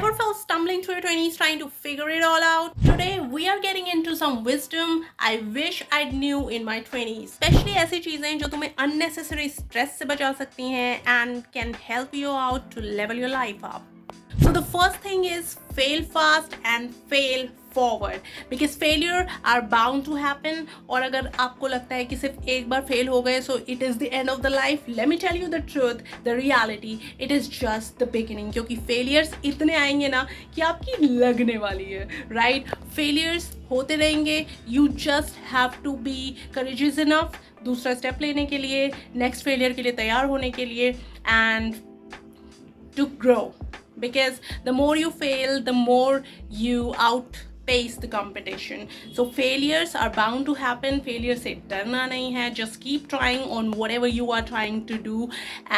Ever felt stumbling through your 20s trying to figure it all out? Today we are getting into some wisdom I wish I knew in my 20s. Especially ऐसी चीजें जो तुम्हें unnecessary stress से बचा सकती हैं and can help you out to level your life up. So the first thing is fail fast and fail forward because failure are bound to happen. और अगर आपको लगता है कि सिर्फ एक बार फेल हो गए so it is the end of the life, let me tell you the truth, the reality, it is just the beginning. क्योंकि failures इतने आएंगे ना कि आपकी लगने वाली है, right? Failures होते रहेंगे. You just have to be courageous enough दूसरा स्टेप लेने के लिए, नेक्स्ट फेलियर के लिए तैयार होने के लिए and to grow. Because the more you fail, the more you outpace the competition. So failures are bound to happen. Failure से डरना नहीं है. Just keep trying on whatever you are trying to do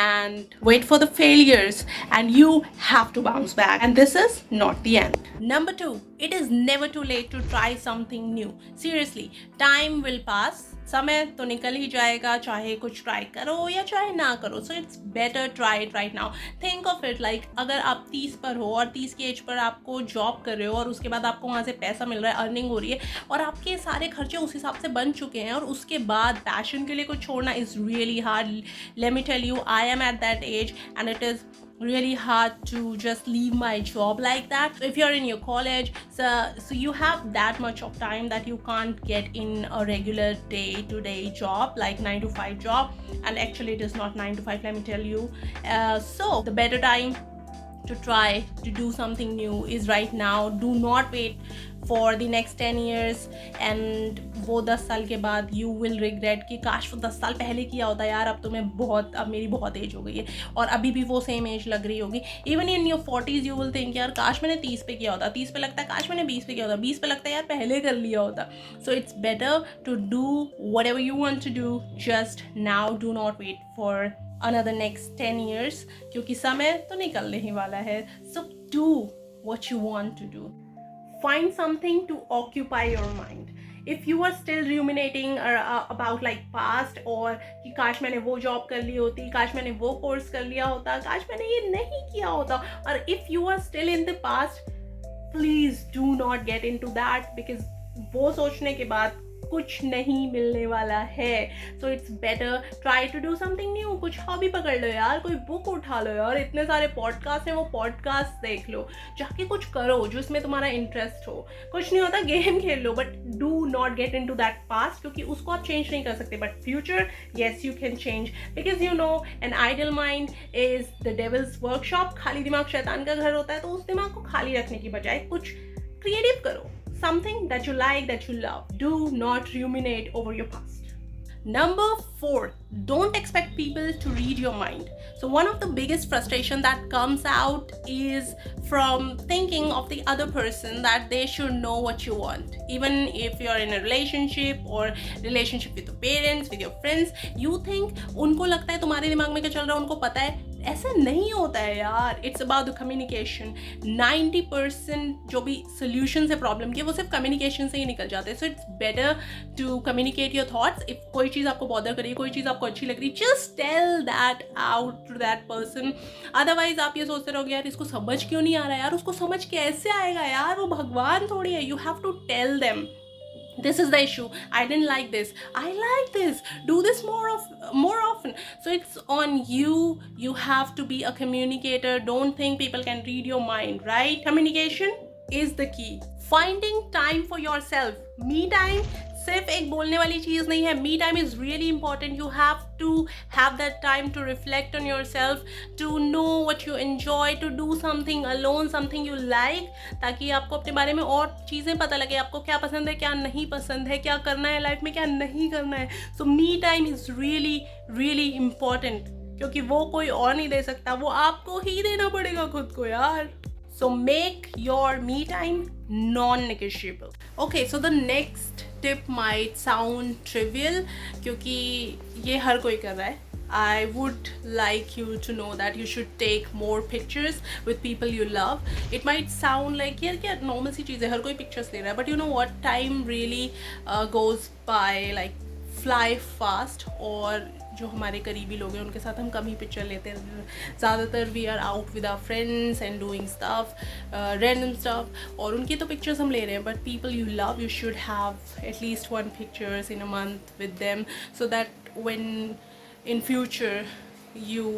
and wait for the failures and you have to bounce back. And this is not the end. Number 2, it is never too late to try something new. Seriously, time will pass. समय तो निकल ही जाएगा चाहे कुछ try करो या चाहे ना करो. सो it's better try it right now. Think of it like अगर आप 30 पर हो और 30 की एज पर आपको जॉब कर रहे हो और उसके बाद आपको वहाँ से पैसा मिल रहा है, अर्निंग हो रही है और आपके सारे खर्चे उस हिसाब से बन चुके हैं और उसके बाद पैशन के लिए कुछ छोड़ना is really hard. Let me tell you, I am at that age and it is really hard to just leave my job like that. So if you're in your college, so you have that much of time that you can't get in a regular day-to-day job like 9 to 5 job, and actually it is not 9 to 5, let me tell you. So the better time to try to do something new is right now. Do not wait for the next 10 years and वो 10 साल के बाद you will regret कि काश वो 10 साल पहले किया होता यार. अब मेरी बहुत एज हो गई है और अभी भी वो सेम एज लग रही होगी. Even in your 40s you will think यार काश मैंने 30 पे किया होता, 30 पे लगता है काश मैंने 20 पे किया होता, 20 पे लगता है यार पहले कर लिया होता. So it's better to do whatever you want to do just now. Do not wait for another next 10 years क्योंकि समय तो निकलने ही वाला है. So do what you want to do. Find something to occupy your mind. If you are still ruminating about like past or कि काश मैंने वो जॉब कर ली होती, काश मैंने वो कोर्स कर लिया होता, काश मैंने ये नहीं किया होता, और if you are still in the past, please do not get into that because वो सोचने के बाद कुछ नहीं मिलने वाला है. So it's better try to do something new. कुछ हॉबी पकड़ लो यार, कोई बुक उठा लो यार, इतने सारे पॉडकास्ट हैं वो पॉडकास्ट देख लो, जाके कुछ करो जो इसमें तुम्हारा इंटरेस्ट हो. कुछ नहीं होता, गेम खेल लो, but do not get into that past क्योंकि उसको आप चेंज नहीं कर सकते. But future yes you can change because you know an idle mind is the devil's workshop. खाली दिमाग शैतान का घर होता है, तो उस दिमाग को खाली रखने की बजाय कुछ क्रिएटिव करो. Something that you like, that you love. Do not ruminate over your past. Number 4, don't expect people to read your mind. So one of the biggest frustration that comes out is from thinking of the other person that they should know what you want. Even if you're in a relationship or relationship with your parents, with your friends, you think उनको लगता है तुम्हारे दिमाग में क्या चल रहा है उनको पता है. ऐसा नहीं होता है यार. It's about the communication. 90% जो भी सोल्यूशन है प्रॉब्लम के वो सिर्फ कम्युनिकेशन से ही निकल जाते हैं. So it's better to communicate your thoughts. If कोई चीज़ आपको बॉदर करी, कोई चीज़ आपको अच्छी लग रही, just tell that out to that person. Otherwise आप ये सोचते रहोगे यार इसको समझ क्यों नहीं आ रहा है यार. उसको समझ कैसे आएगा यार, वो भगवान थोड़ी है. You have to tell them this is the issue, I didn't like this, I like this, do this more often. So it's on you. You have to be a communicator. Don't think people can read your mind, right? Communication is the key. Finding time for yourself. Me time सिर्फ एक बोलने वाली चीज़ नहीं है. Me time is really important. You have to have that time to reflect on yourself, to know what you enjoy, to do something alone, something you like, ताकि आपको अपने बारे में और चीज़ें पता लगे. आपको क्या पसंद है, क्या नहीं पसंद है, क्या करना है लाइफ में, क्या नहीं करना है. So me time is really really important क्योंकि वो कोई और नहीं दे सकता, वो आपको ही देना पड़ेगा खुद को यार. So make your me time non-negotiable. Okay, so the next tip might sound trivial क्योंकि ये हर कोई कर रहा है. I would like you to know that you should take more pictures with people you love. It might sound like यार क्या normal सी चीज़ है, हर कोई pictures ले रहा है, but you know what, time really goes by like fly fast. और जो हमारे करीबी लोग हैं उनके साथ हम कम ही पिक्चर लेते हैं. ज़्यादातर we are out with our friends and doing stuff, random stuff, और उनकी तो पिक्चर्स हम ले रहे हैं, but people you love, you should have at least 1 pictures in a month with them, so that when in future you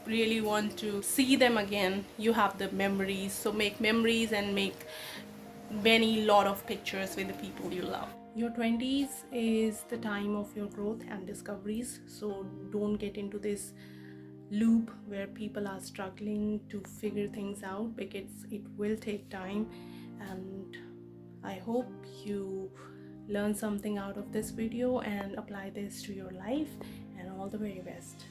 really want to see them again, you have the memories. So make memories and make many lot of pictures with the people you love. Your 20s is the time of your growth and discoveries, so don't get into this loop where people are struggling to figure things out, because it will take time. And I hope you learn something out of this video and apply this to your life, and all the very best.